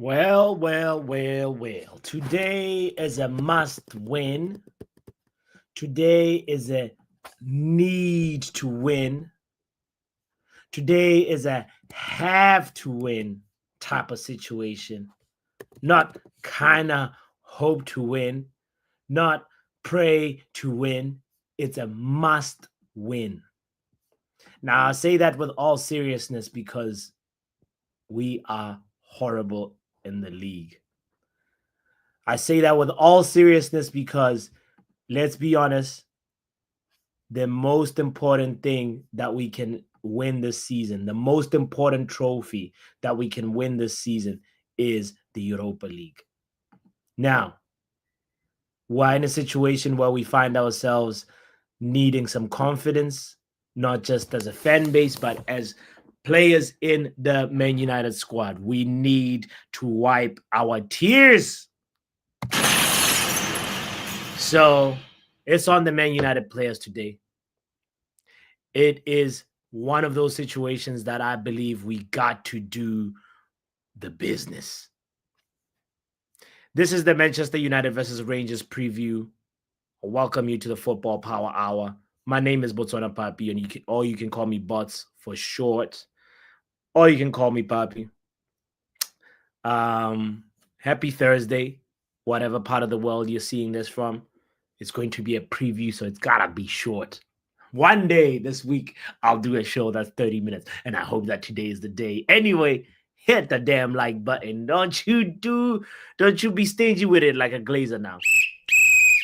Well. Today is a must win. Today is a need to win. Today is a have to win type of situation. Not kind of hope to win, not pray to win. It's a must win. Now, I say that with all seriousness because we are horrible in the league. I say that with all seriousness because, let's be honest, the most important thing that we can win this season, the most important trophy that we can win this season is the Europa League. Now, we're in a situation where we find ourselves needing some confidence, not just as a fan base, but as players in the Man United squad. We need to wipe our tears. So it's on the Man United players today. It is one of those situations that I believe we got to do the business. This is the Manchester United versus Rangers preview. I welcome you to the Football Power Hour. My name is Botswana Papi, and you can call me Bots for short, or you can call me Papi. Happy Thursday, whatever part of the world you're seeing this from. It's going to be a preview, so it's gotta be short. One day this week, I'll do a show that's 30 minutes, and I hope that today is the day. Anyway, hit the damn like button. Don't you be stingy with it like a glazer now.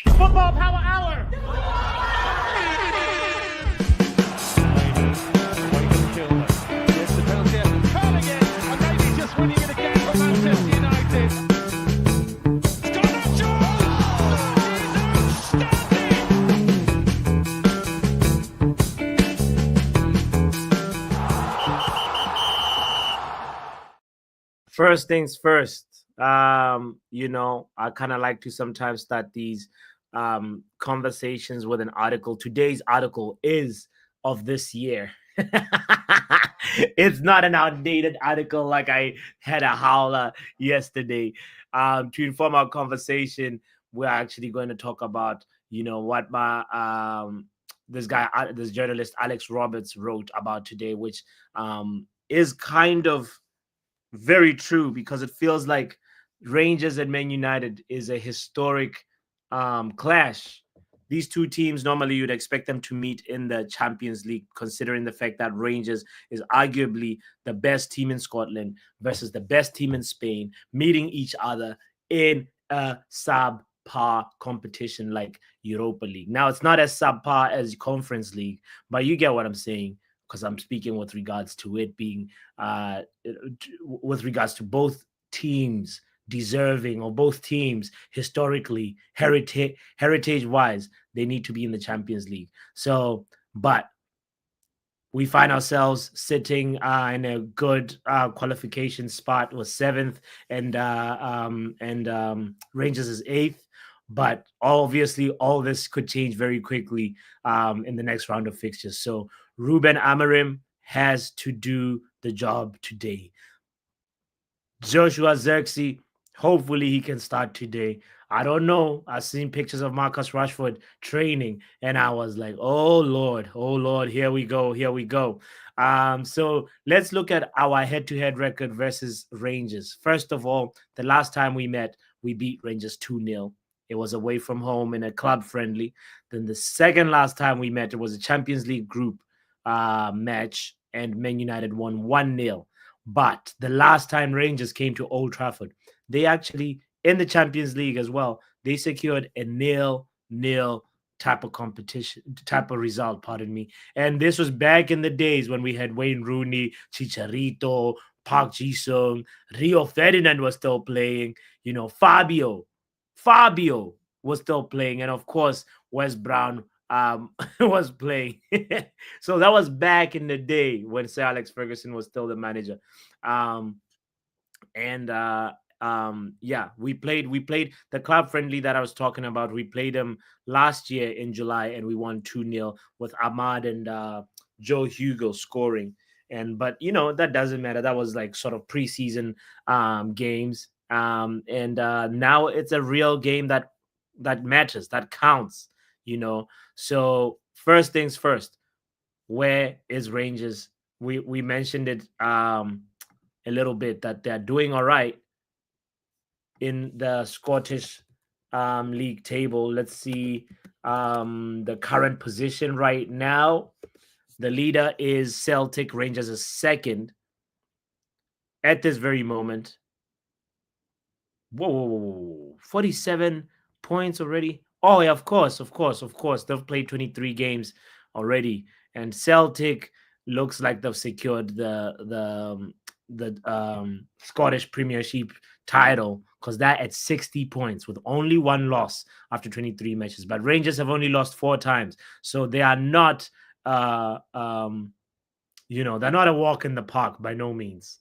Football Power Hour! First things first, I kind of like to sometimes start these conversations with an article. Today's article is of this year. It's not an outdated article like I had a howler yesterday. To inform our conversation, we're actually going to talk about, what this journalist Alex Roberts wrote about today, which is kind of very true because it feels like Rangers and Man United is a historic clash. These two teams, normally you'd expect them to meet in the Champions League, considering the fact that Rangers is arguably the best team in Scotland versus the best team in Spain, meeting each other in a subpar competition like Europa League. Now, it's not as subpar as Conference League, but you get what I'm saying because I'm speaking with regards to it being, with regards to both teams deserving, or both teams historically, heritage wise, they need to be in the Champions League. So, but we find ourselves sitting in a good qualification spot, was seventh, and Rangers is eighth. But obviously, all this could change very quickly in the next round of fixtures. So Ruben Amorim has to do the job today. Joshua Zirkzee, hopefully he can start today. I don't know. I've seen pictures of Marcus Rashford training, and I was like, oh Lord, here we go. So let's look at our head-to-head record versus Rangers. First of all, the last time we met, we beat Rangers 2-0. It was away from home in a club friendly. Then the second last time we met, it was a Champions League group match, and Man United won 1-0. But the last time Rangers came to Old Trafford, they actually, in the Champions League as well, they secured a 0-0 type of competition, type of result, pardon me. And this was back in the days when we had Wayne Rooney, Chicharito, Park Ji-sung, Rio Ferdinand was still playing, Fabio was still playing, and of course, Wes Brown was playing. So that was back in the day when Sir Alex Ferguson was still the manager. We played the club friendly that I was talking about. We played them last year in July, and we won 2-0 with Ahmad and Joe Hugo scoring. And but that doesn't matter. That was like sort of preseason games. And now it's a real game that matters, that counts. So first things first, where is Rangers? We mentioned it a little bit, that they're doing all right in the Scottish league table. Let's see the current position right now. The leader is Celtic. Rangers is second at this very moment. Whoa, 47 points already. Oh, yeah, of course, of course, of course. They've played 23 games already. And Celtic looks like they've secured the Scottish Premiership title, because they're at 60 points with only one loss after 23 matches. But Rangers have only lost 4 times. So they are not they're not a walk in the park by no means.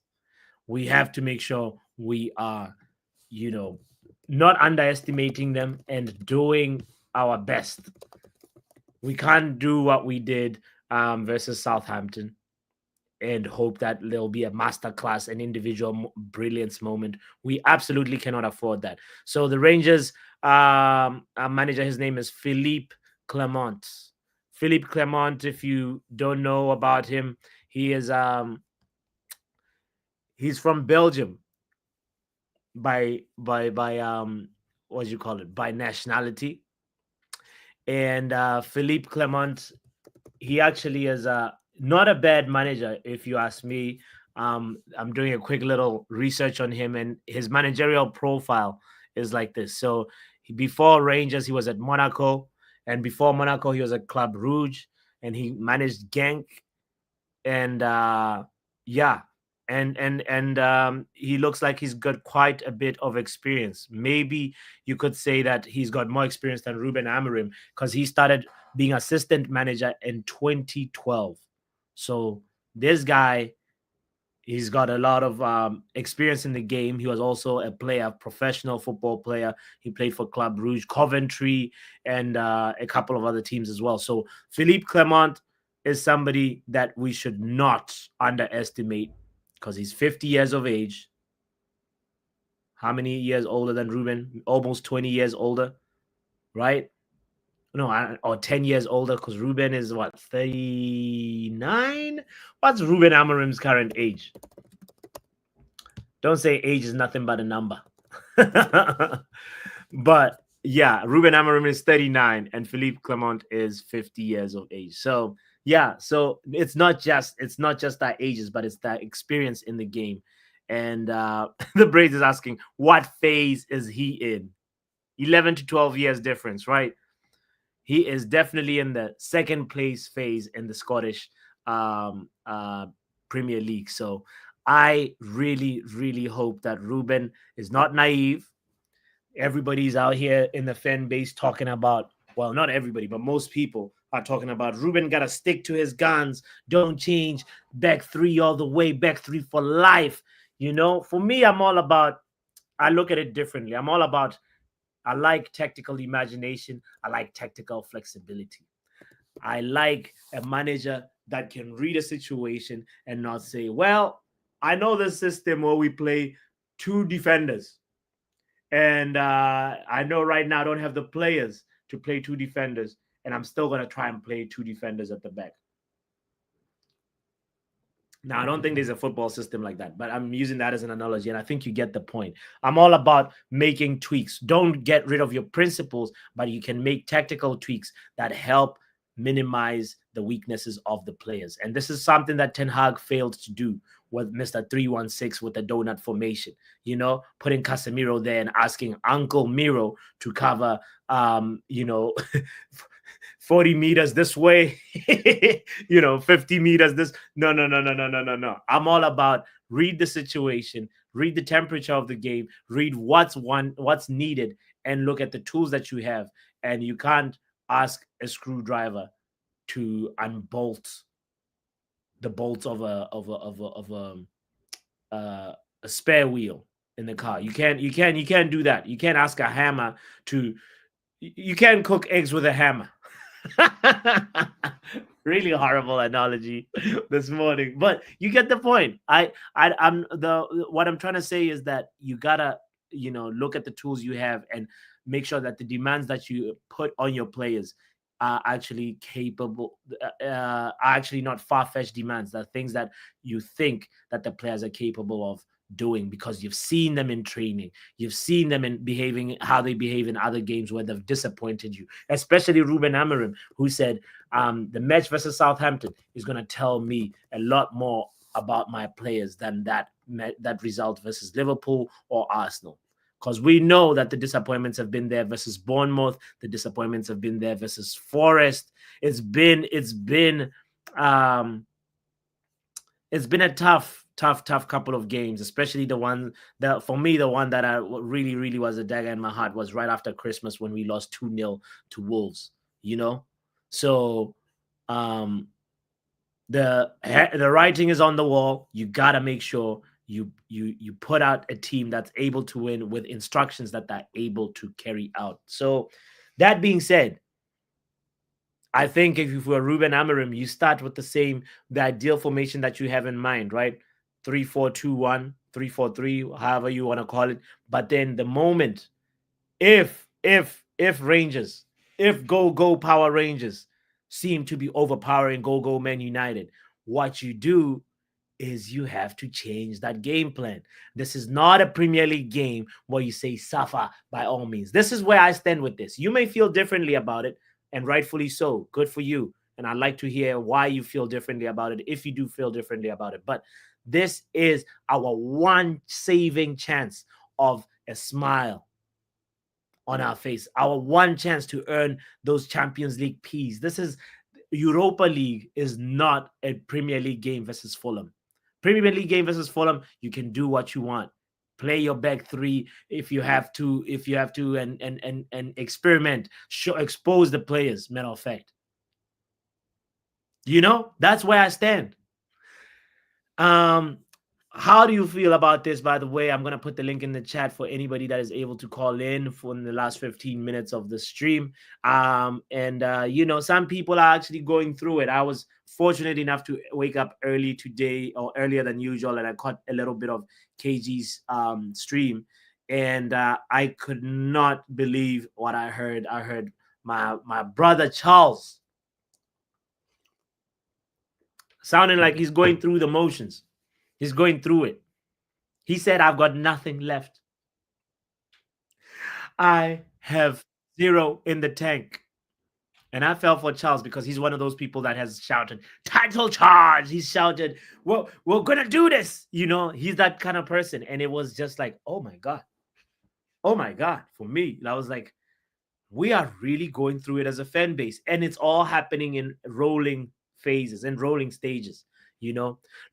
We have to make sure we are not underestimating them and doing our best. We can't do what we did versus Southampton and hope that there'll be a masterclass, an individual brilliance moment. We absolutely cannot afford that. So the Rangers manager, his name is Philippe Clement. Philippe Clement, if you don't know about him, he's from Belgium by what do you call it, by nationality. And Philippe Clement, he actually is not a bad manager, if you ask me. I'm doing a quick little research on him, and his managerial profile is like this. So before Rangers, he was at Monaco, and before Monaco, he was at Club Rouge, and he managed Genk, and he looks like he's got quite a bit of experience. Maybe you could say that he's got more experience than Ruben Amorim, because he started being assistant manager in 2012. So this guy, he's got a lot of experience in the game. He was also a player, professional football player. He played for Club Rouge, Coventry, and a couple of other teams as well. So Philippe Clement is somebody that we should not underestimate, because he's 50 years of age. How many years older than Ruben? Almost 20 years older, right? No, or 10 years older, because Ruben is what, 39? What's Ruben Amorim's current age? Don't say age is nothing but a number. But yeah, Ruben Amorim is 39 and Philippe Clement is 50 years of age. So yeah, so it's not just that ages, but it's that experience in the game. And the Braves is asking, what phase is he in? 11 to 12 years difference, right? He is definitely in the second place phase in the Scottish Premier League. So I really, really hope that Ruben is not naive. Everybody's out here in the fan base talking about, well, not everybody, but most people are talking about Ruben got to stick to his guns. Don't change. Back three all the way. Back three for life. For me, I look at it differently. I like tactical imagination. I like tactical flexibility. I like a manager that can read a situation and not say, well, I know the system where we play two defenders. And I know right now I don't have the players to play two defenders, and I'm still going to try and play two defenders at the back. Now, I don't think there's a football system like that, but I'm using that as an analogy, and I think you get the point. I'm all about making tweaks. Don't get rid of your principles, but you can make tactical tweaks that help minimize the weaknesses of the players. And this is something that Ten Hag failed to do with Mr. 316 with the donut formation, putting Casemiro there and asking Uncle Miro to cover, 40 meters this way, 50 meters this. No. I'm all about read the situation, read the temperature of the game, read what's needed, and look at the tools that you have. And you can't ask a screwdriver to unbolt the bolts of a spare wheel in the car. You can't do that. You can't ask a hammer to. You can't cook eggs with a hammer. Really horrible analogy this morning, but you get the point. I'm the what I'm trying to say is that you gotta, look at the tools you have and make sure that the demands that you put on your players are actually capable, are actually not far-fetched demands. That things that you think that the players are capable of doing because you've seen them in training, you've seen them in behaving how they behave in other games where they've disappointed you, especially Ruben Amorim, who said the match versus Southampton is going to tell me a lot more about my players than that result versus Liverpool or Arsenal. Because we know that the disappointments have been there versus Bournemouth, the disappointments have been there versus Forest. Um, it's been a tough couple of games, especially the one that for me, the one that I really, really was a dagger in my heart was right after Christmas when we lost 2-0 to Wolves, you know? So um the writing is on the wall. You gotta make sure you put out a team that's able to win with instructions that they're able to carry out. So that being said, I think if you were Ruben Amorim, you start with the ideal formation that you have in mind, right? 3-4-2-1, 3-4-3, however you want to call it. But then the moment, if Rangers, if go Power Rangers seem to be overpowering go Man United, what you do is you have to change that game plan. This is not a Premier League game where you say suffer by all means. This is where I stand with this. You may feel differently about it, and rightfully so. Good for you. And I'd like to hear why you feel differently about it, if you do feel differently about it. But this is our one saving chance of a smile on our face, our one chance to earn those Champions League P's. This is Europa League is not a Premier League game versus Fulham. Premier League game versus Fulham, you can do what you want. Play your back three if you have to, and experiment. Expose the players. Matter of fact, that's where I stand. How do you feel about this? By the way, I'm gonna put the link in the chat for anybody that is able to call in for in the last 15 minutes of the stream. And some people are actually going through it. I was fortunate enough to wake up early today, or earlier than usual, and I caught a little bit of KG's stream, and I could not believe what I heard. I heard my brother Charles sounding like he's going through the motions. He's going through it. He said, I've got nothing left. I have zero in the tank. And I fell for Charles because he's one of those people that has shouted, title charge. He's shouted, well, we're going to do this. He's that kind of person. And it was just like, oh my God. Oh my God. For me, I was like, we are really going through it as a fan base. And it's all happening in rolling phases and rolling stages.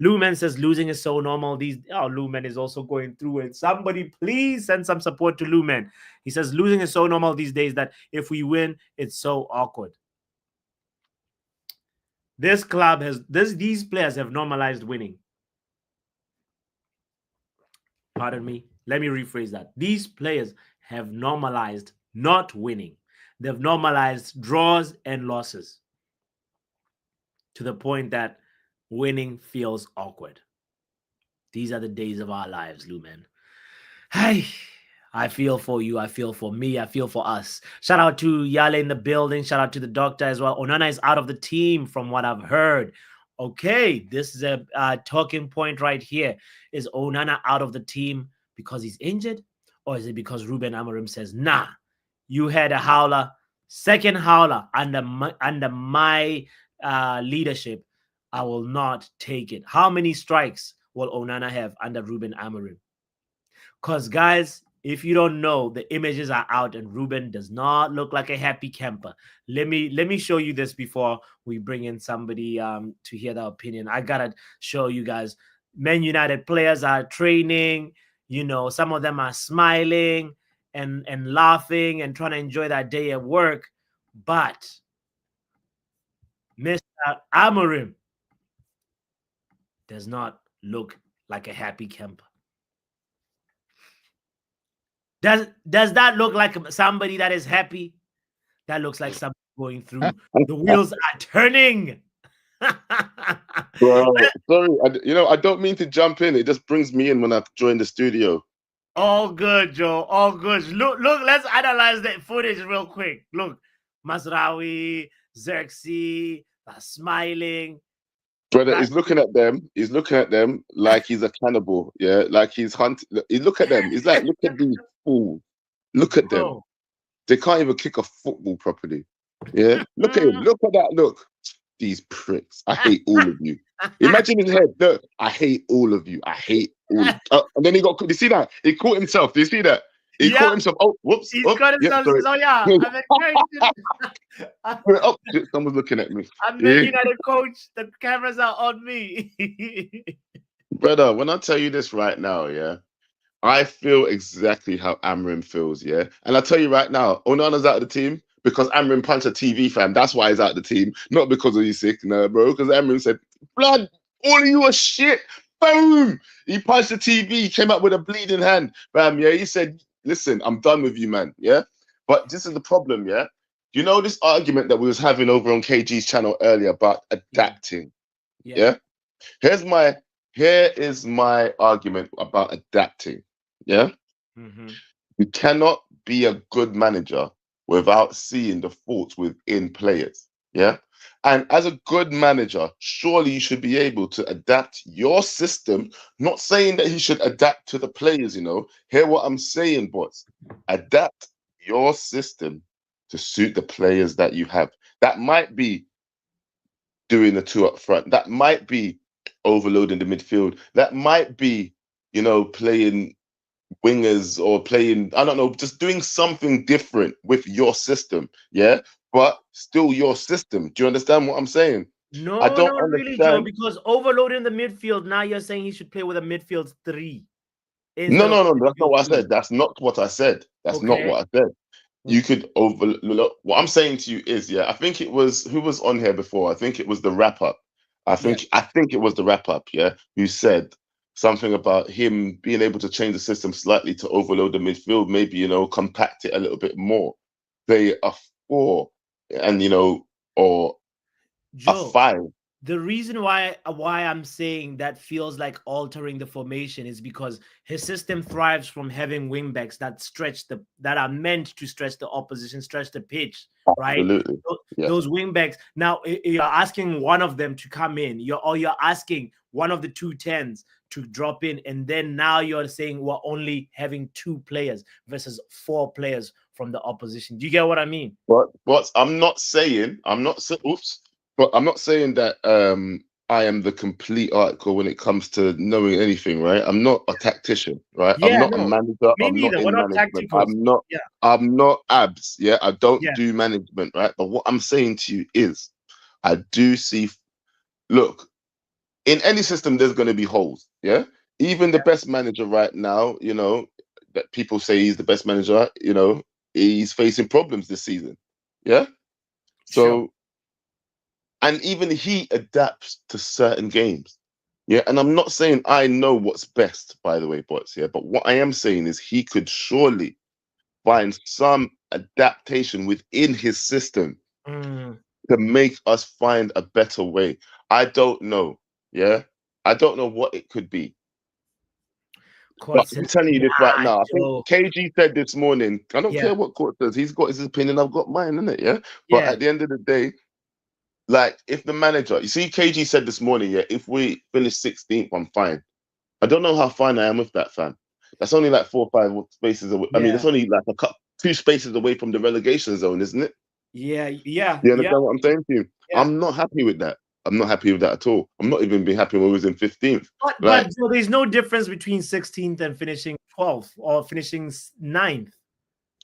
Lumen says losing is so normal. Lumen is also going through it. Somebody please send some support to Lumen. He says losing is so normal these days that if we win, it's so awkward. This club these players have normalized winning. Pardon me. Let me rephrase that. These players have normalized not winning. They've normalized draws and losses to the point that winning feels awkward. These are the days of our lives, Lumen. Hey, I feel for you. I feel for me. I feel for us. Shout out to Yale in the building. Shout out to the doctor as well. Onana is out of the team from what I've heard. Okay, this is a talking point right here. Is Onana out of the team because he's injured? Or is it because Ruben Amorim says, nah, you had a howler, second howler under my leadership. I will not take it. How many strikes will Onana have under Ruben Amorim? Because, guys, if you don't know, the images are out and Ruben does not look like a happy camper. Let me show you this before we bring in somebody to hear the opinion. I gotta show you guys. Man United players are training. Some of them are smiling and laughing and trying to enjoy that day at work. But Mr. Amorim does not look like a happy camper. Does that look like somebody that is happy? That looks like somebody going through. The wheels are turning. Bro, sorry, I don't mean to jump in. It just brings me in when I join the studio. All good, Joe. All good. Look. Let's analyze that footage real quick. Look, Masraoui, Xerxes, smiling. Brother, Right, he's looking at them. He's looking at them like he's a cannibal. Yeah, like he's hunting. He look at them. He's like, look at these fools. Look at them. bro. They can't even kick a football properly. Yeah, look at him. Look at that. Look, these pricks. I hate all of you. Imagine his head. Look, I hate all of you. I hate all. And then he got. You see that? He caught himself. Do you see that? He caught Yeah, himself. Oh, whoops. he's Oh, got yep. himself. Sorry. Oh yeah, I'm encouraging. Oh, shit, someone's looking at me. I'm Man Yeah. United coach. The cameras are on me. Brother, when I tell you this right now, yeah, I feel exactly how Amrin feels, yeah. And I tell you right now, Onana's out of the team because Amrin punched a TV fan. That's why he's out of the team, not because he's sick, no, bro. Because Amrin said, "Blood, all of you are shit." Boom! He punched the TV, came up with a bleeding hand. Bam, yeah. He said, "Listen, I'm done with you, man." Yeah. But this is the problem, yeah. You know this argument that we was having over on KG's channel earlier about Yeah, adapting, yeah. yeah. Here's my here is my argument about adapting. Yeah. Mm-hmm. You cannot be a good manager without seeing the faults within players. Yeah. And as a good manager, surely you should be able to adapt your system. Not saying that he should adapt to the players, Hear what I'm saying, bots. Adapt your system to suit the players that you have. That might be doing the two up front. That might be overloading the midfield. That might be, playing wingers or playing, I don't know, just doing something different with your system. Yeah. But still your system. Do you understand what I'm saying? I No, don't not really, Joe. understand. Because overloading the midfield. Now you're saying he should play with a midfield three No, instead of no, no, that's not midfield what I two. said. That's not what I said. That's not Okay. what I said. You could overlook. What I'm saying to you is, yeah, I think it was who was on here before. I think it was the wrap up. I Yeah. think I think it was the wrap up. Yeah, who said something about him being able to change the system slightly to overload the midfield, maybe compact it a little bit more, play a four, and or a Joe, five. the reason why I'm saying that feels like altering the formation is because his system thrives from having wingbacks that are meant to stretch the opposition, stretch the pitch, right? Absolutely, yeah. Those wingbacks. Now you're asking one of them to come in. You're asking one of the two tens to drop in, and then now you're saying we're only having two players versus four players from the opposition. Do you get what I mean? But I'm not saying oops, but I'm not saying that I am the complete article when it comes to knowing anything, right? I'm not a tactician, right? I'm Yeah, not a no, manager. me I'm not neither. We're in not management. tacticals. Yeah, I'm not abs. Yeah, I don't yeah, do management, right? But what I'm saying to you is I do see, look, in any system there's going to be holes, yeah? Even the best manager right now, that people say he's the best manager, he's facing problems this season. Yeah. sure. So, and even he adapts to certain games. Yeah. And I'm not saying I know what's best, by the way, bots. Yeah. But what I am saying is he could surely find some adaptation within his system Mm, to make us find a better way. I don't know. Yeah. I don't know what it could be. But Courts, I'm telling you this right nah, now. I think Joe. KG said this morning, I don't Yeah, care what Court says. He's got his opinion. I've got mine, innit? Yeah. But yeah, at the end of the day, like, if the manager, you see, KG said this morning, yeah, if we finish 16th, I'm fine. I don't know how fine I am with that, fam. That's only like 4 or 5 spaces away. I mean, yeah, that's only like two spaces away from the relegation zone, isn't it? yeah, yeah, You yeah, understand what I'm saying to you? yeah. I'm not happy with that. I'm not happy with that at all. I'm not even being happy when we was in 15th. But Like, Joe, there's no difference between 16th and finishing 12th or finishing ninth.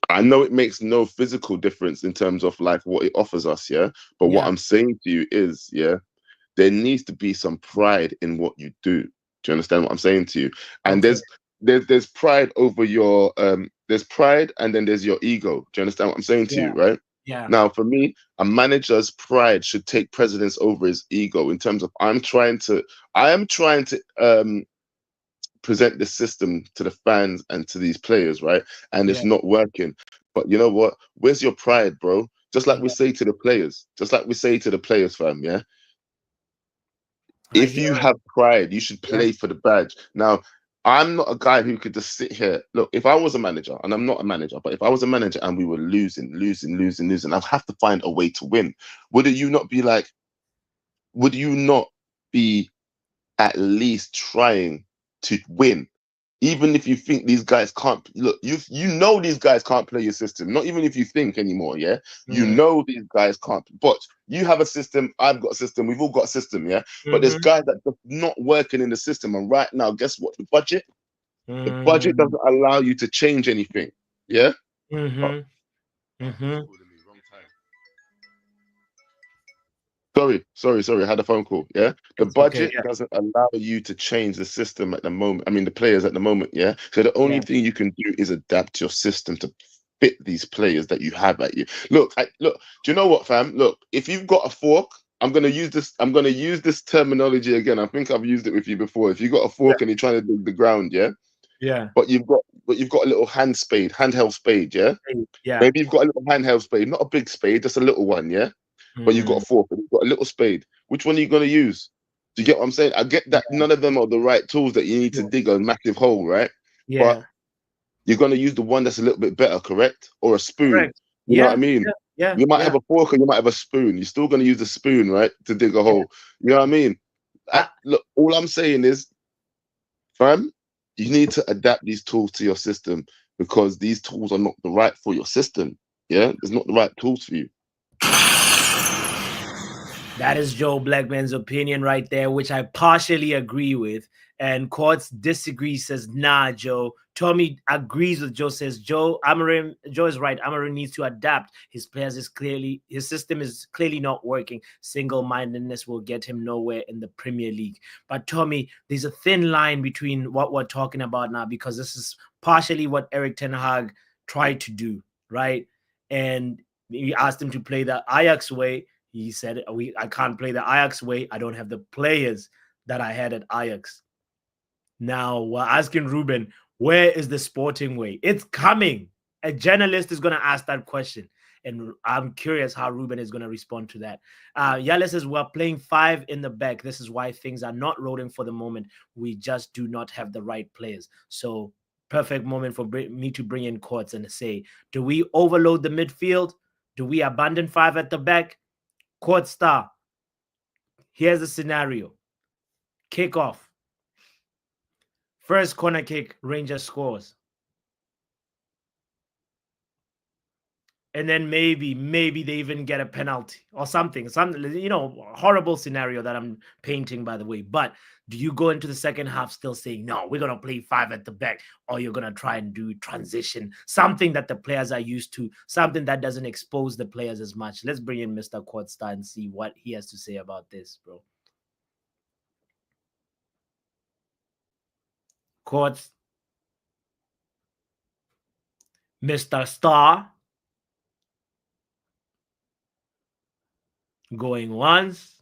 I know it makes no physical difference in terms of like what it offers us, yeah. But what Yeah. I'm saying to you is, yeah, there needs to be some pride in what you do. Do you understand what I'm saying to you? And Okay. there's pride over your there's pride and then there's your ego. Do you understand what I'm saying to Yeah. you, right? Yeah. Now, for me, a manager's pride should take precedence over his ego in terms of I am trying to present the system to the fans and to these players, right? And Yeah. it's not working. But you know what? Where's your pride, bro? Just like we Yeah. say to the players, just like we say to the players, fam, yeah? I If hear you it. have pride, you should Yeah. play for the badge. Now, I'm not a guy who could just sit here. Look, if I was a manager, and I'm not a manager, but if I was a manager and we were losing, I'd have to find a way to win. Would you not be like, would you not be at least trying to win? Even if you think these guys can't look, you know these guys can't play your system. Not even if you think anymore, yeah. You Mm-hmm. know these guys can't. But you have a system. I've got a system. We've all got a system, yeah. But there's Mm-hmm. guys that are not working in the system. And right now, guess what? The budget Mm-hmm. doesn't allow you to change anything. Yeah. Oh, Mm-hmm. who's Mm-hmm. calling me? Wrong time. Sorry. I had a phone call. Yeah. The It's okay. budget Yeah. doesn't allow you to change the system at the moment. I mean, the players at the moment. Yeah. So the only Yeah. thing you can do is adapt your system to fit these players that you have at you. Look. Do you know what, fam? Look, if you've got a fork, I'm gonna use this. I'm gonna use this terminology again. I think I've used it with you before. If you got a fork and you're trying to dig the ground, yeah, Yeah. but you've got a little handheld spade, yeah. Yeah. Maybe you've got a little handheld spade, not a big spade, just a little one, yeah. But you've got Mm, a fork and you've got a little spade. Which one are you going to use? Do you get what I'm saying? I get that yeah. none of them are the right tools that you need to Sure. dig a massive hole, right? But Yeah. you're going to use the one that's a little bit better, correct? Or a spoon. Correct. You know what I Yeah. mean? Yeah. Yeah. You might Yeah. have a fork and you might have a spoon. You're still going to use the spoon, right, to dig a Yeah. hole. You know what I mean? I, Look, all I'm saying is, fam, you need to adapt these tools to your system because these tools are not the right for your system. Yeah, it's not the right tools for you. That is Joe Blackman's opinion right there, which I partially agree with. And Quartz disagrees, says, nah, Joe. Tommy agrees with Joe, says, Joe is right. Amarim needs to adapt. His system is clearly not working. Single-mindedness will get him nowhere in the Premier League. But Tommy, there's a thin line between what we're talking about now, because this is partially what Eric Ten Hag tried to do, right? And we asked him to play the Ajax way. He said, I can't play the Ajax way. I don't have the players that I had at Ajax. Now we're asking Ruben, where is the sporting way? It's coming. A journalist is going to ask that question. And I'm curious how Ruben is going to respond to that. Yale says, we're playing 5 in the back. This is why things are not rolling for the moment. We just do not have the right players. So perfect moment for me to bring in Courts and say, do we overload the midfield? Do we abandon 5 at the back? Court Star, here's the scenario. Kickoff. First corner kick, Rangers scores. And then maybe they even get a penalty or something. Horrible scenario that I'm painting, by the way. But do you go into the second half still saying, no, we're going to play 5 at the back, or you're going to try and do transition, something that the players are used to, something that doesn't expose the players as much? Let's bring in Mr. Quartstar and see what he has to say about this, bro. Quartz, Mr. Star, going once.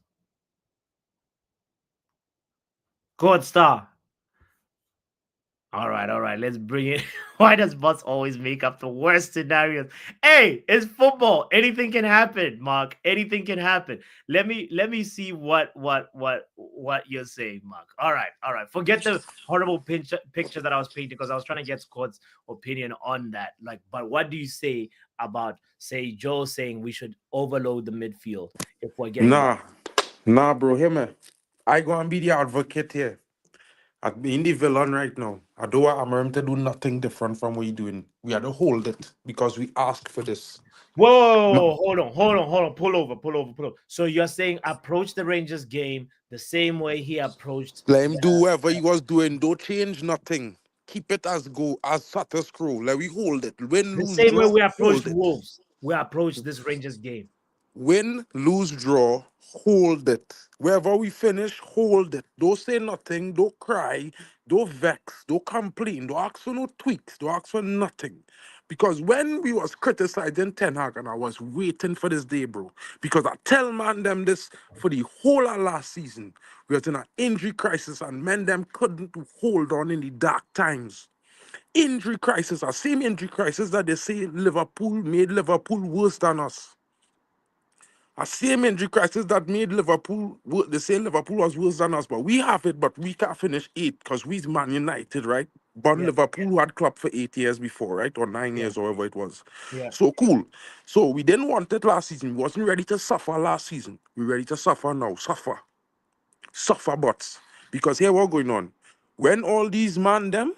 Court Star. All right. Let's bring it. Why does Boss always make up the worst scenarios? Hey, it's football. Anything can happen, Mark. Anything can happen. Let me see what you're saying, Mark. All right. Forget the horrible picture that I was painting, because I was trying to get Scott's opinion on that. But what do you say about, say, Joe saying we should overload the midfield if we're getting Nah, bro. Hear me. I go and be the advocate here. I'm being the villain right now. I don't want Amarim to do nothing different from what he's doing. We had to hold it because we asked for this. Whoa, hold on. Pull over. So you're saying approach the Rangers game the same way he approached Let him the, do whatever he was doing. Don't change nothing. Keep it as status quo. Let we hold it. Win, the lose, same way draw, we approached hold it. Wolves. We approached this Rangers game. Win, lose, draw, hold it. Wherever we finish, hold it. Don't say nothing, don't cry, don't vex, don't complain, don't ask for no tweaks, don't ask for nothing. Because when we was criticizing Ten Hag, and I was waiting for this day, bro, because I tell man them this for the whole of last season, we was in an injury crisis and men them couldn't hold on in the dark times. Injury crisis, the same injury crisis that they say Liverpool made Liverpool worse than us. A same injury crisis that made Liverpool, they say Liverpool was worse than us, but we have it, but we can't finish eighth because we's Man United, right? But Yeah, Liverpool who had club for 8 years before, right? Or nine yeah, years, or whatever it was. yeah. So cool. So we didn't want it last season. We wasn't ready to suffer last season. We're ready to suffer now. Suffer. Suffer butts. Because here what going on. When all these man them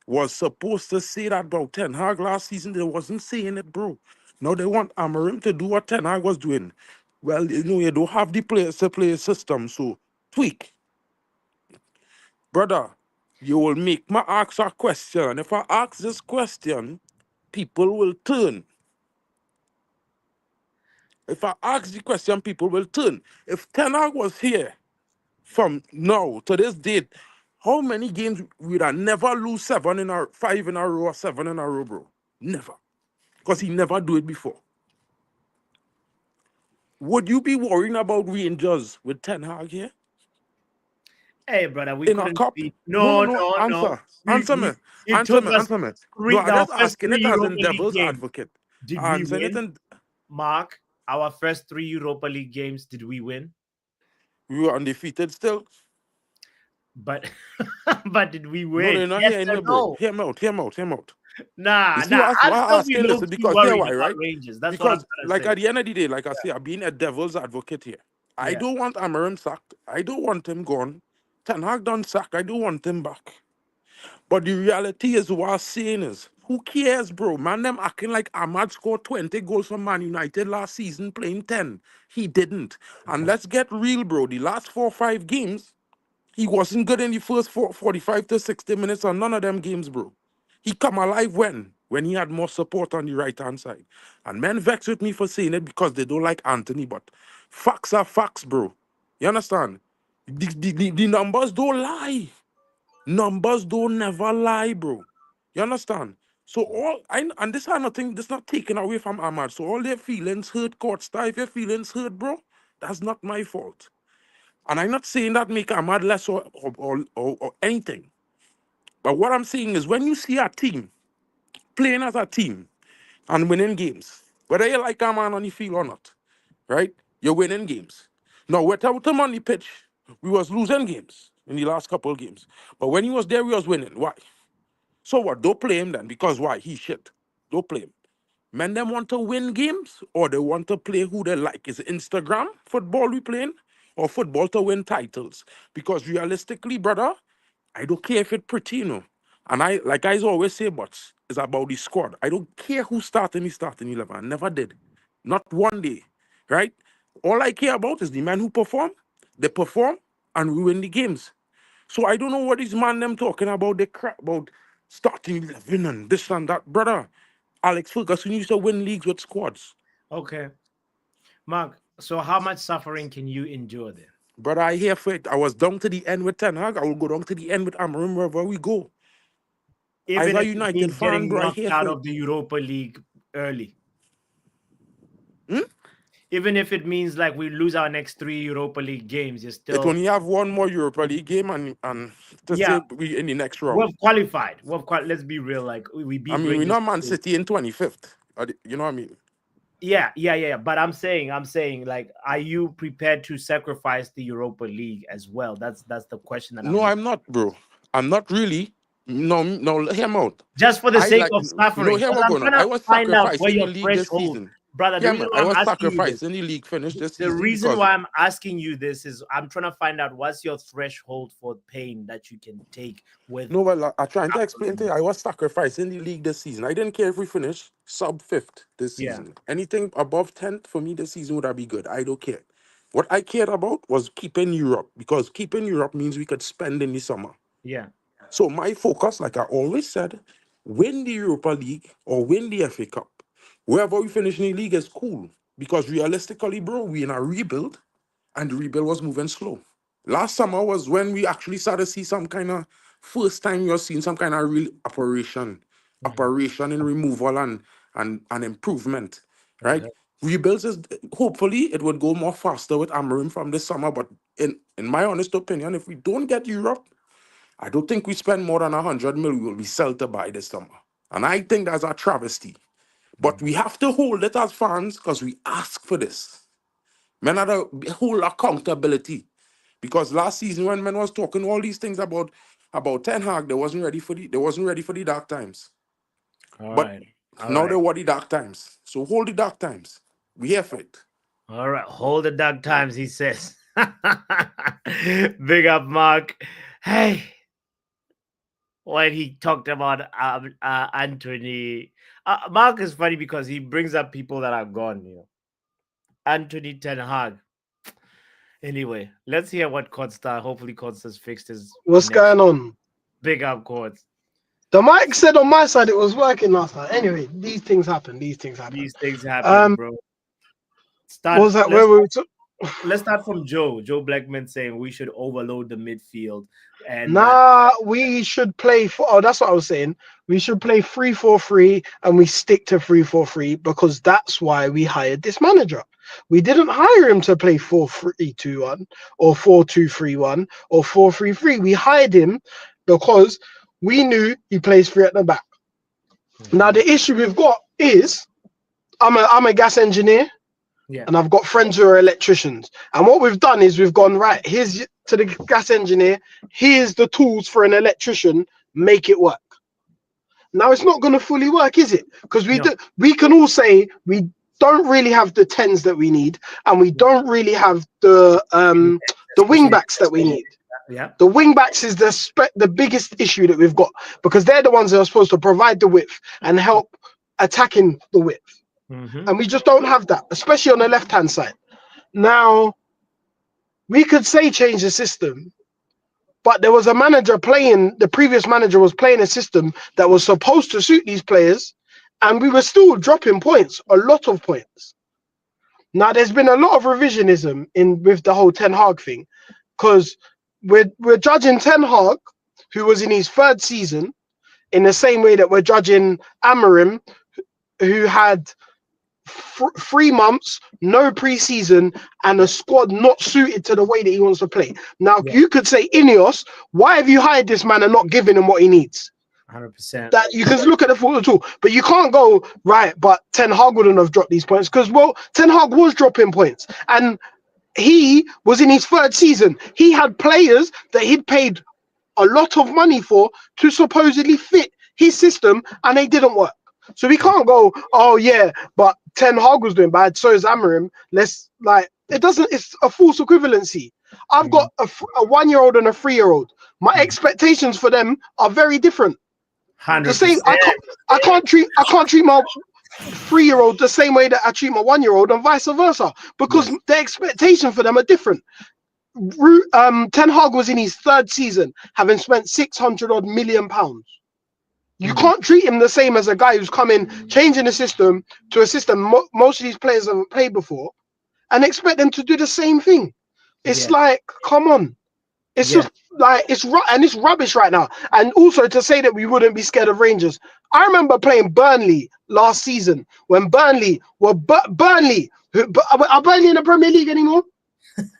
was supposed to say that about Ten Hag last season. They wasn't saying it, bro. Now they want Amarim to do what Ten Hag was doing. Well, you don't have the players to play a system, so tweak. Brother, you will make me ask a question. And if I ask this question, people will turn. If I ask the question, people will turn. If Ten Hag was here from now to this date, how many games would I never lose 5 in a row or 7 in a row, bro? Never. Because he never do it before. Would you be worrying about Rangers with Ten Hag here Hey, brother, we in a couldn't cup? beat. No, no, No, no. no, no. Answer, answer me, It answer took me, us answer me. No, three, I'm our just first asking three it as in Europa League devil's games. advocate. Did we I'm saying it win, in. Mark? Our first three Europa League games, did we win? We were undefeated still. But but did we No, win? they're not Yes hearing or me, bro. no? Hear me out, hear me out, hear me out. You Nah, see nah. why I'll I still ask be you? low Listen, key because here worried why, about right? Rangers. That's what I'm Because trying to like say. at the end of the day, like I say, I'm being a devil's advocate here. I Yeah. don't want Amarim sacked. I don't want him gone. Ten Hag done sacked. I don't want him back. But the reality is what I'm saying is, who cares, bro? Man, them acting like Ahmad scored 20 goals for Man United last season playing 10. He didn't. And let's get real, bro. The last 4 or 5 games, he wasn't good in the first 45 to 60 minutes on none of them games, bro. He come alive when? When he had more support on the right-hand side. And men vex with me for saying it because they don't like Anthony, but facts are facts, bro. You understand? The numbers don't lie. Numbers don't never lie, bro. You understand? So and this are nothing, this not taken away from Ahmad. So all their feelings hurt, court star, if your feelings hurt, bro, that's not my fault. And I'm not saying that make Ahmad less or anything. But what I'm saying is when you see a team playing as a team and winning games, whether you like Ahmad on the field or not, right? You're winning games. Now, without him on the pitch, we was losing games in the last couple of games. But when he was there, we was winning. Why? So what? Don't play him then, because why? He shit. Don't play him. Men them want to win games or they want to play who they like. Is it Instagram football we playing or football to win titles? Because realistically, brother, I don't care if it's pretty, you know. And I, like I always say, but it's about the squad. I don't care who starting the starting 11. I never did. Not one day, right? All I care about is the man who perform, they perform, and we win the games. So I don't know what these man them talking about. They crap about starting 11 and this and that. Brother, Alex Ferguson used to win leagues with squads. Okay. Mark, so how much suffering can you endure then? Brother, I here for it. I was down to the end with Ten Hag. I will go down to the end with Amarim wherever we go. As Even a if it United means fan, getting bro, I knocked here out for it. of the Europa League early. Hmm? Even if it means like we lose our next three Europa League games, you're It still only have one more Europa League game and to yeah. say we in the next round. We've qualified. Let's be real. Like we I beat mean, we're Rangers. not Man City in 25th. You know what I mean? Yeah. But I'm saying, like, are you prepared to sacrifice the Europa League as well? That's the question that No, I'm I'm not, bro. I'm not really. No, no, hear me out. just for the I sake like, of no, suffering. here Because what I'm going on. trying I to was find out where sacrificing the your league this threshold, season. brother. The Yeah, reason man, why I I'm was asking you this, sacrificing the league finish this the season reason because why I'm asking you this is I'm trying to find out what's your threshold for pain that you can take with. no, well, I'm trying to explain to you. I was sacrificing the league this season. I didn't care if we finish sub fifth this Yeah, season. Anything above 10th for me this season would have be good. I don't care. What I cared about was keeping Europe because keeping Europe means we could spend in the summer. yeah, So my focus, like I always said, win the Europa League or win the FA Cup. Wherever we finish in the league is cool. Because realistically, bro, we in a rebuild and the rebuild was moving slow. Last summer was when we actually started to see some kind of first time you're seeing some kind of real mhm, operation in removal and improvement. Right? okay, Rebuilds is hopefully it would go more faster with Amarim from this summer. But in my honest opinion, if we don't get Europe, I don't think we spend more than 100 million will be sell to buy this summer. And I think that's a travesty. But mhm, we have to hold it as fans because we ask for this. Men had a whole accountability. Because last season when men was talking all these things about Ten Hag, they wasn't ready for the dark times. All But right. All now right. they were the dark times. So hold the dark times. We here for it. All right. Hold the dark times, he says. Big up, Mark. Hey, when he talked about Anthony, Mark is funny because he brings up people that are gone. Anthony Ten Hag. Anyway, let's hear what Costa. Hopefully, Costa's fixed his. What's connection. going on? Big up, Courts. The mic said on my side it was working last night. Anyway, these things happen. These things happen. These things happen, bro. What was that? Where were we? Let's start from Joe. Joe Blackman saying we should overload the midfield. And we should play for. Oh, that's what I was saying. We should play 3-4-3 and we stick to 3-4-3 because that's why we hired this manager. We didn't hire him to play 4-3-2-1 or 4-2-3-1 or 4-3-3. We hired him because we knew he plays three at the back. Now the issue we've got is I'm a gas engineer. Yeah. And I've got friends who are electricians. And what we've done is we've gone, right, here's to the gas engineer, here's the tools for an electrician, make it work. Now it's not going to fully work, is it? Because we can all say we don't really have the 10s that we need, and we don't really have the wing backs that we need. Yeah. The wing backs is the biggest issue that we've got, because they're the ones that are supposed to provide the width and help attacking the width. And we just don't have that, especially on the left-hand side. Now, we could say change the system, but there was a manager the previous manager was playing a system that was supposed to suit these players, and we were still dropping points, a lot of points. Now, there's been a lot of revisionism with the whole Ten Hag thing, because we're judging Ten Hag, who was in his third season, in the same way that we're judging Amorim, who had 3 months, no preseason, and a squad not suited to the way that he wants to play. Now, you could say, Ineos, why have you hired this man and not given him what he needs? 100%. That you can look at the football tool, but you can't go, right, but Ten Hag wouldn't have dropped these points, because, well, Ten Hag was dropping points, and he was in his third season. He had players that he'd paid a lot of money for to supposedly fit his system, and they didn't work. So we can't go, oh yeah, but Ten Hag was doing bad, so is Amorim. It's a false equivalency. I've got a 1-year-old and a 3-year-old. My expectations for them are very different. 100%. The same, I can't treat my 3-year-old the same way that I treat my 1-year-old, and vice versa, because the expectation for them are different. Ten Hag was in his third season, having spent £600 million. You can't treat him the same as a guy who's coming, changing the system to a system most of these players haven't played before, and expect them to do the same thing. It's like, come on. It's just like, it's rubbish right now. And also to say that we wouldn't be scared of Rangers. I remember playing Burnley last season when Burnley were Burnley. Are Burnley in the Premier League anymore?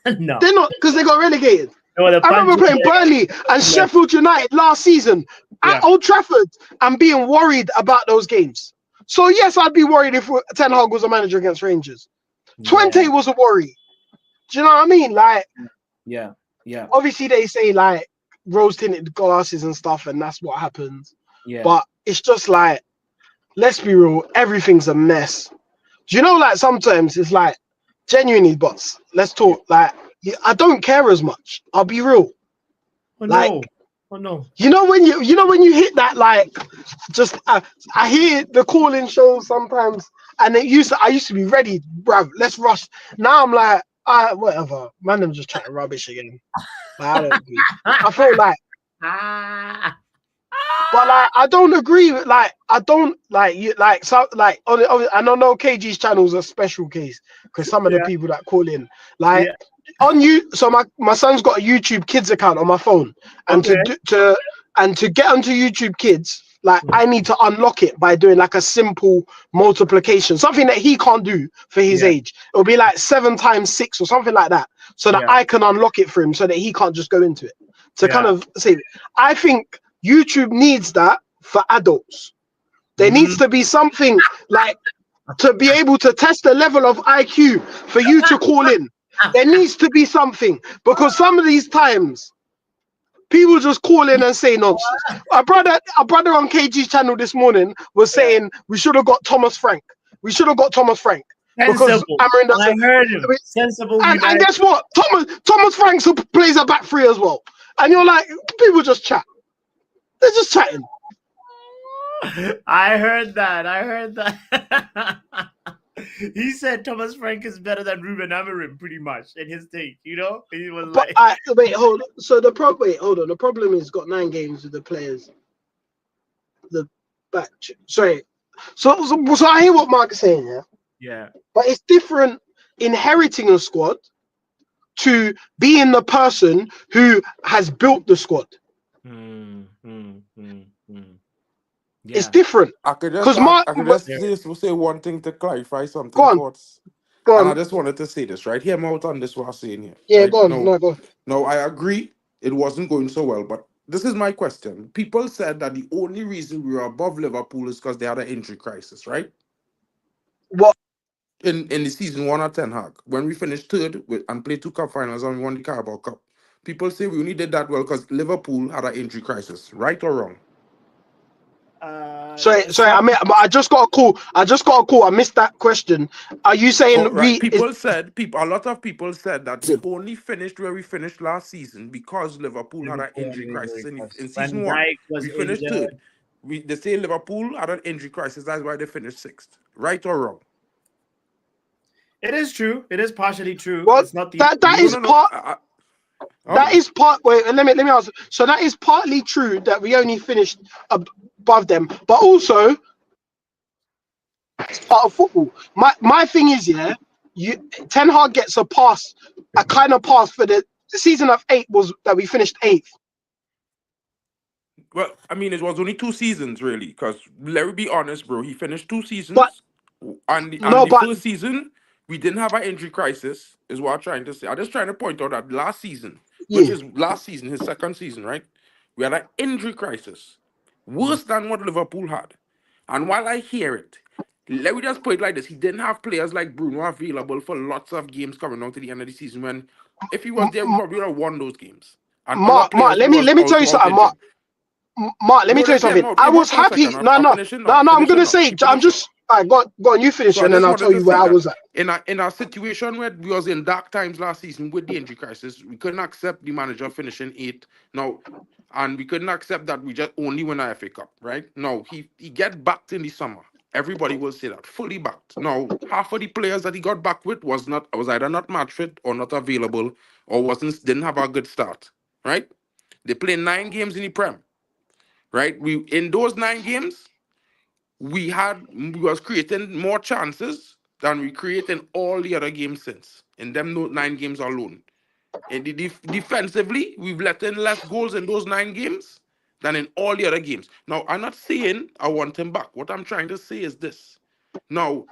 No. They're not, because they got relegated. No, I remember playing Burnley and Sheffield United last season at Old Trafford and being worried about those games. So yes, I'd be worried if Ten Hag was a manager against Rangers. Twente was a worry. Do you know what I mean? Like, obviously they say like rose-tinted glasses and stuff, and that's what happens. But it's just like, let's be real, everything's a mess. Do you know, like, sometimes it's like, genuinely, boss, let's talk, like, I don't care as much. I'll be real. Oh, like, no. Oh no. You know when you hit that, like, just I hear the calling shows sometimes, and I used to be ready, bruv, let's rush. Now I'm like, whatever. Man, I'm just chatting rubbish again. Like, I don't agree. I feel like, but like, I don't agree with, like, I don't like you, like, so, like, I don't know, KG's channel is a special case because some of the people that call in, like, on you. So my son's got a YouTube Kids account on my phone, and to get onto YouTube Kids, like, I need to unlock it by doing like a simple multiplication, something that he can't do for his age. It'll be like 7 times 6 or something like that, so that I can unlock it for him, so that he can't just go into it. To kind of say, I think YouTube needs that for adults. There needs to be something like to be able to test the level of IQ for you to call in. There needs to be something, because some of these times people just call in and say nonsense. Our brother on KG's channel this morning was saying we should have got Thomas Frank. We should have got Thomas Frank because Sensible. Amarin doesn't. I heard him. Sensible. And guess what? Thomas Frank plays a back three as well. And you're like, people just chat. They're just chatting. I heard that. He said Thomas Frank is better than Ruben Amorim, pretty much, in his take. You know, he was but like, wait, hold on. So the problem is got 9 games with the players. The batch. Sorry. So I hear what Mark is saying, yeah. Yeah. But it's different inheriting a squad to being the person who has built the squad. Yeah. It's different. I could just say one thing to clarify something. Go on. Thoughts. Go And on. I just wanted to say this, right? Hear me out on this, what I'm saying here. Yeah, right? go on. Go on. No, I agree. It wasn't going so well, but this is my question. People said that the only reason we were above Liverpool is because they had an injury crisis, right? What? In the season 1 at Ten Hag, when we finished third and played 2 cup finals and we won the Carabao Cup, people say we only did that well because Liverpool had an injury crisis, right or wrong? Sorry. I just got a call. I missed that question. Are you saying a lot of people said that we only finished where we finished last season because Liverpool had an injury crisis in season 1. We finished third. They say Liverpool had an injury crisis. That's why they finished 6th. Right or wrong? It is true. It is partially true. Well, it's not the that is part. Wait, let me answer. So that is partly true that we only finished above them, but also it's part of football. My thing is, yeah, Ten Hag gets a kind of pass for the season of 8 was that we finished 8th. Well, I mean, it was only 2 seasons really, because let me be honest, bro. He finished 2 seasons, and the first season we didn't have an injury crisis, is what I'm trying to say. I'm just trying to point out that last season, which is last season, his second season, right? We had an injury crisis, worse than what Liverpool had. And while I hear it, let me just put it like this: he didn't have players like Bruno available for lots of games coming out to the end of the season. When if he was there, we probably would have won those games. And Mark, let me tell you something, Mark. Let me tell you something. I was happy. No, I'm gonna say. I'm just. Go on. You finish, and then I'll tell you where I was at. In a situation where we was in dark times last season with the injury crisis, we couldn't accept the manager finishing 8th. No, and we couldn't accept that we just only win a FA Cup, right? No, he get backed in the summer. Everybody will say that, fully backed. Now, half of the players that he got back with was either not match fit or not available or didn't have a good start, right? They played 9 games in the Prem. Right, in those 9 games, we was creating more chances than we create in all the other games since. In them 9 games alone, and defensively, we've let in less goals in those 9 games than in all the other games. Now, I'm not saying I want him back. What I'm trying to say is this: now,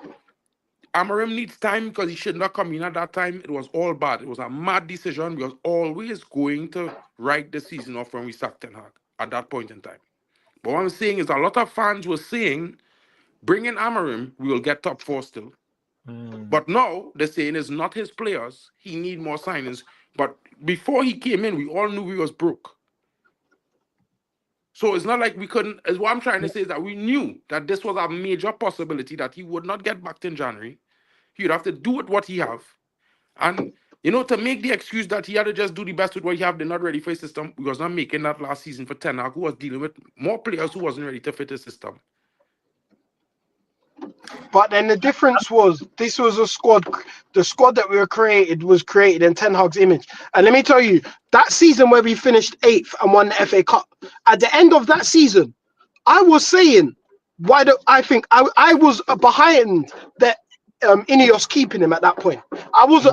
Amorim needs time because he should not come in at that time. It was all bad. It was a mad decision. We was always going to write the season off when we sacked Ten Hag at that point in time. But what I'm saying is a lot of fans were saying, bring in Amorim, we will get top 4 still. But now they're saying it's not his players. He need more signings. But before he came in, we all knew we was broke. So it's not like we couldn't. As what I'm trying to say is that we knew that this was a major possibility that he would not get back in January. He would have to do with what he have. And to make the excuse that he had to just do the best with what he have, they're not ready for his system. We was not making that last season for Ten Hag, who was dealing with more players who wasn't ready to fit his system. But then the difference was this was a squad. The squad that was created in Ten Hag's image. And let me tell you, that season where we finished 8th and won the FA Cup, at the end of that season, I was saying, I was behind that. Ineos keeping him at that point. I was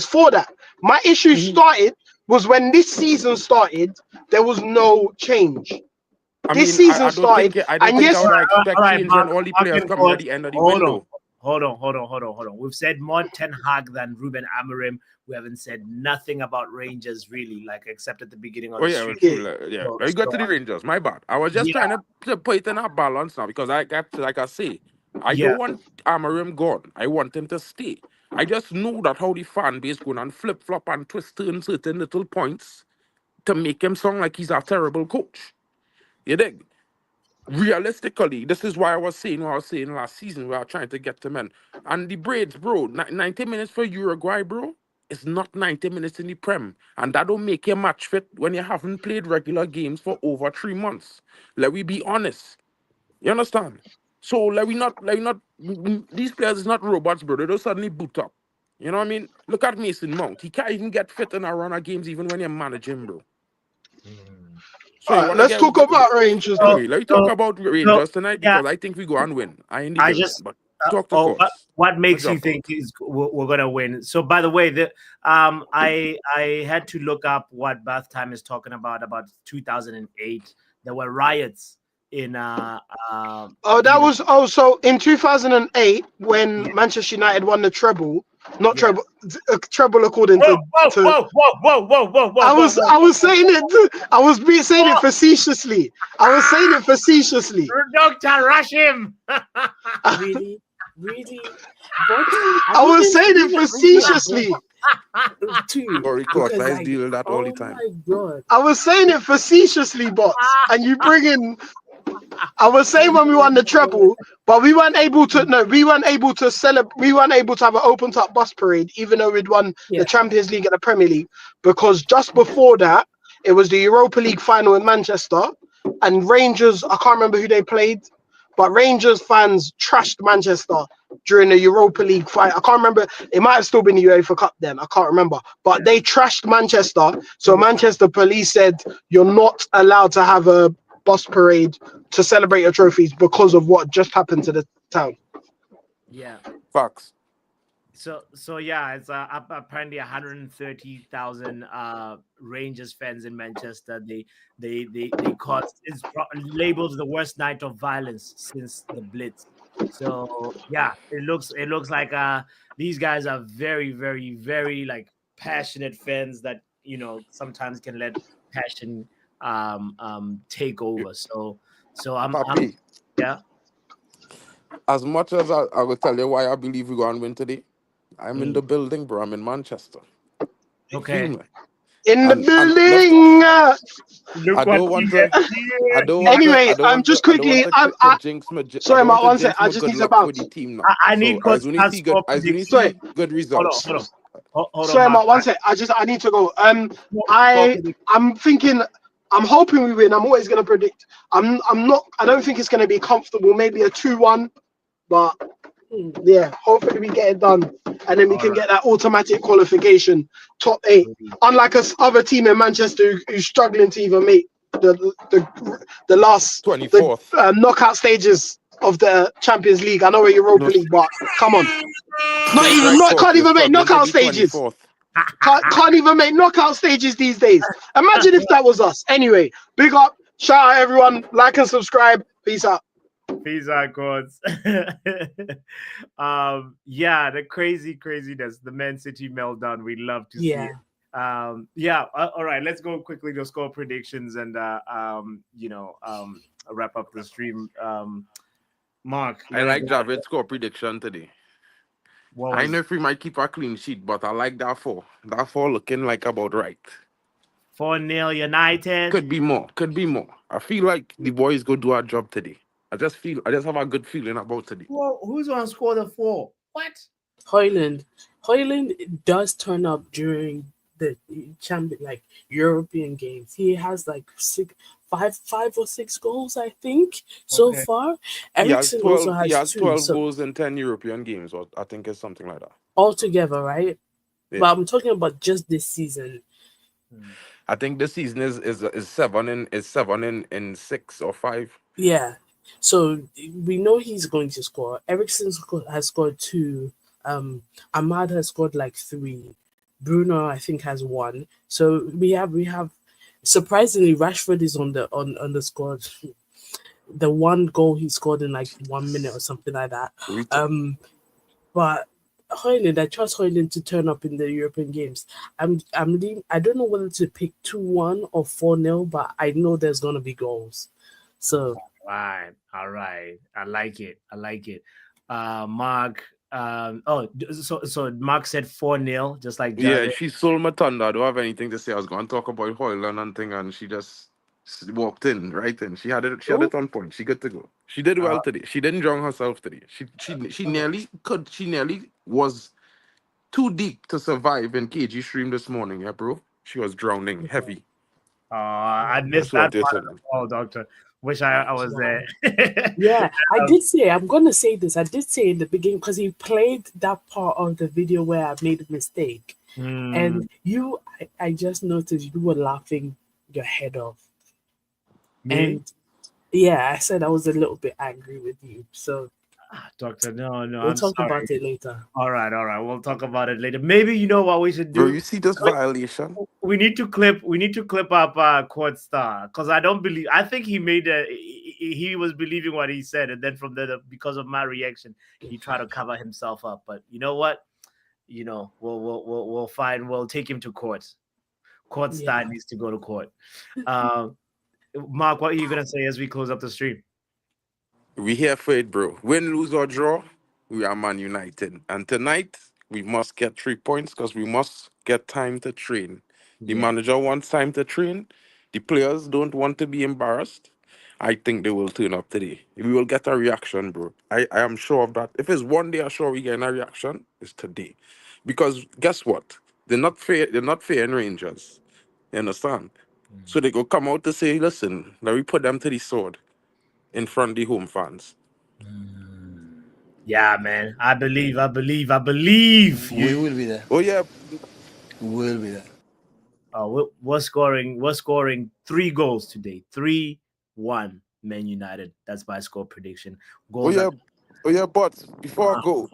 for that. My issue started was when this season started, there was no change. This season started, and yes, I would expect change when all the players come at the end of the window. Hold on. We've said more Ten Hag than Ruben Amorim. We haven't said nothing about Rangers really, except at the beginning of the stream. You got to the Rangers. My bad. I was just trying to put it in a balance now because I don't want Amorim gone. I want him to stay. I just know that how the fan base going and flip flop and twist turn certain little points to make him sound like he's a terrible coach. You dig? Realistically, this is why I was saying what I was saying last season. We are trying to get them in. And the Braids, bro, 90 minutes for Uruguay, bro, it's not 90 minutes in the Prem. And that don't make you match fit when you haven't played regular games for over 3 months. Let we be honest. You understand? So these players is not robots, bro. They don't suddenly boot up. You know what I mean? Look at Mason Mount. He can't even get fit in a run of games even when you manage him, bro. So All right, let's talk about Rangers. Anyway, let's talk about Rangers tonight because yeah. I think we go and win. But talk to what makes you think is we're gonna win? So, by the way, I had to look up what Bath Time is talking about 2008. There were riots in so in 2008 when Manchester United won the treble. Treble according to. Whoa! I was saying it. I was saying it facetiously. Doctor, rush him. Really? I was saying it facetiously. Sorry, course, I deal with that all the time. My God. I was saying it facetiously, bots, and you bring in. I was saying when we won the treble, but we weren't able to. No, we weren't able to celebrate. We weren't able to have an open top bus parade, even though we'd won the Champions League and the Premier League, because just before that, it was the Europa League final in Manchester, and Rangers. I can't remember who they played, but Rangers fans trashed Manchester during the Europa League fight. I can't remember. It might have still been the UEFA Cup then. I can't remember, but they trashed Manchester. So Manchester police said you're not allowed to have a bus parade to celebrate your trophies because of what just happened to the town. Yeah. Facts. So yeah, it's apparently 130,000 Rangers fans in Manchester. They caused, it's labeled the worst night of violence since the Blitz. So yeah, it looks like these guys are very, very, very like passionate fans that sometimes can let passion take over. So I'm yeah. As much as I will tell you why I believe we're going to win today, I'm in the building, bro. I'm in Manchester. Okay. In the building. I don't want to. Anyway, just quickly. Sorry, Mark. One sec. I just need to bounce. I need good results. Hold on. Sorry, Mark. One sec. I need to go. I'm thinking. I'm hoping we win. I'm always going to predict. I'm not. I don't think it's going to be comfortable. Maybe a 2-1, but yeah, hopefully we get it done, and then we can get that automatic qualification, top 8. Unlike us other team in Manchester who's struggling to even make the last 24th knockout stages of the Champions League. I know we're Europa League, but come on, can't even make knockout stages. Can't even make knockout stages these days. Imagine if that was us. Anyway, big up, shout out everyone, like and subscribe. Peace out. Peace out, gods. Yeah, the craziness, the Man City meltdown. We love to see it. All right, let's go quickly to score predictions and wrap up the stream. Mark, I like Javed's score prediction today. I know if we might keep a clean sheet, but I like that 4. That 4 looking like about right. 4-0 United. Could be more. I feel like the boys go do our job today. I just have a good feeling about today. Well, who's gonna score the 4? What? Højlund does turn up during the European games. He has like 5 or 6 goals, I think, so far. Eriksen also has 12 goals in 10 European games, or I think it's something like that. Altogether, right? Yeah. But I'm talking about just this season. I think this season is 7 in 6 or 5. Yeah. So we know he's going to score. Eriksen has scored 2. Ahmad has scored like 3. Bruno, I think, has 1. So we have surprisingly Rashford is on the squad. The 1 goal he scored in like 1 minute or something like that. But Højlund, I trust Højlund to turn up in the European games. I don't know whether to pick 2-1 or 4-0, but I know there's gonna be goals. So all right. I like it. Mark, So Mark said 4-0, just like Yeah, Jared. she sold my thunder. I don't have anything to say. I was going to talk about Hoyland and thing, and she just walked in right in. She had it. She had it on point. She good to go. She did well today. She didn't drown herself today. She nearly could. She nearly was too deep to survive in KG stream this morning. Yeah, bro. She was drowning heavy. I That's missed what that I part said. of the call, Doctor. Wish I was there. Yeah, I did say, I'm going to say this. I did say in the beginning, because he played that part of the video where I made a mistake. And I just noticed you were laughing your head off. Me? And yeah, I said I was a little bit angry with you. So, Doctor, no, we'll I'm talk sorry. about it later. All right. We'll talk about it later. Maybe you know what we should do. Bro, you see this violation? We need to clip up Court Star, because I think he made he was believing what he said, and then from there, because of my reaction, he tried to cover himself up. But you know what? We'll take him to court. Court Star needs to go to court. Mark, what are you gonna say as we close up the stream? We here for it, bro. Win, lose, or draw, we are Man United. And tonight, we must get 3 points because we must get time to train. The manager wants time to train. The players don't want to be embarrassed. I think they will turn up today. We will get a reaction, bro. I am sure of that. If it's one day I'm sure we get a reaction, it's today. Because guess what? They're not fair in Rangers. You understand? So they go come out to say, listen, let me put them to the sword in front of the home fans. Yeah, man. I believe. We will be there. Oh yeah. We will be there. We're scoring 3 goals today. 3-1 Man United. That's my score prediction. Goals But before I go,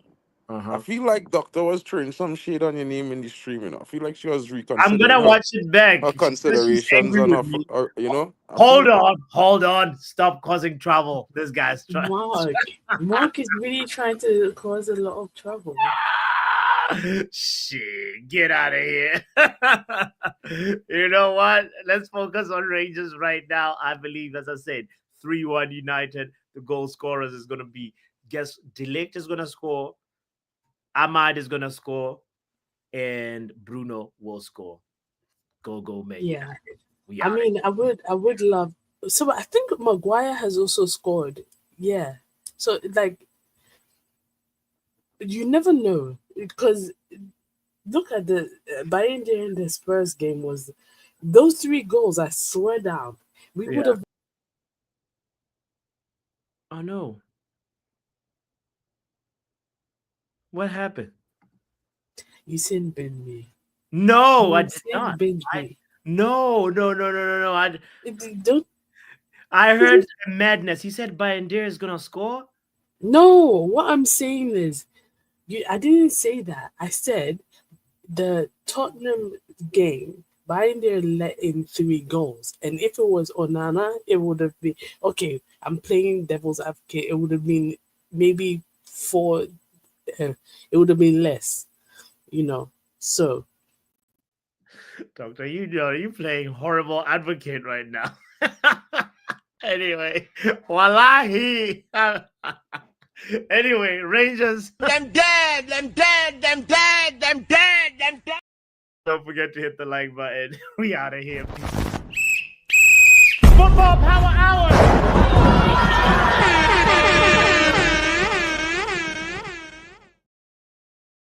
I feel like Doctor was throwing some shade on your name in the stream, you know. I feel like she was reconsidering. I'm gonna watch it back. Her considerations on her, you know. Hold on. Stop causing trouble. This guy's trying. Mark is really trying to cause a lot of trouble. Shit, get out of here. You know what? Let's focus on Rangers right now. I believe, as I said, 3-1 United. The goal scorers is gonna be De Ligt is gonna score. Ahmad is gonna score, and Bruno will score. Go, man. Yeah, I mean, I would love. So I think Maguire has also scored. Yeah, so like, you never know, because look at the Bayern in the Spurs game was those 3 goals. I swear down, we would have. Oh no. What happened? You seen bin me? No, I did not. No. Don't. I heard madness. He said Bayern is gonna score. No, what I'm saying is, I didn't say that. I said the Tottenham game, Bayern let in 3 goals, and if it was Onana, it would have been okay. I'm playing devil's advocate. It would have been maybe 4. It would have been less, you know. So, Doctor, you playing horrible advocate right now. Anyway, wallahi. Anyway, Rangers. Them dead. Don't forget to hit the like button. We out of here. Football Power Hour.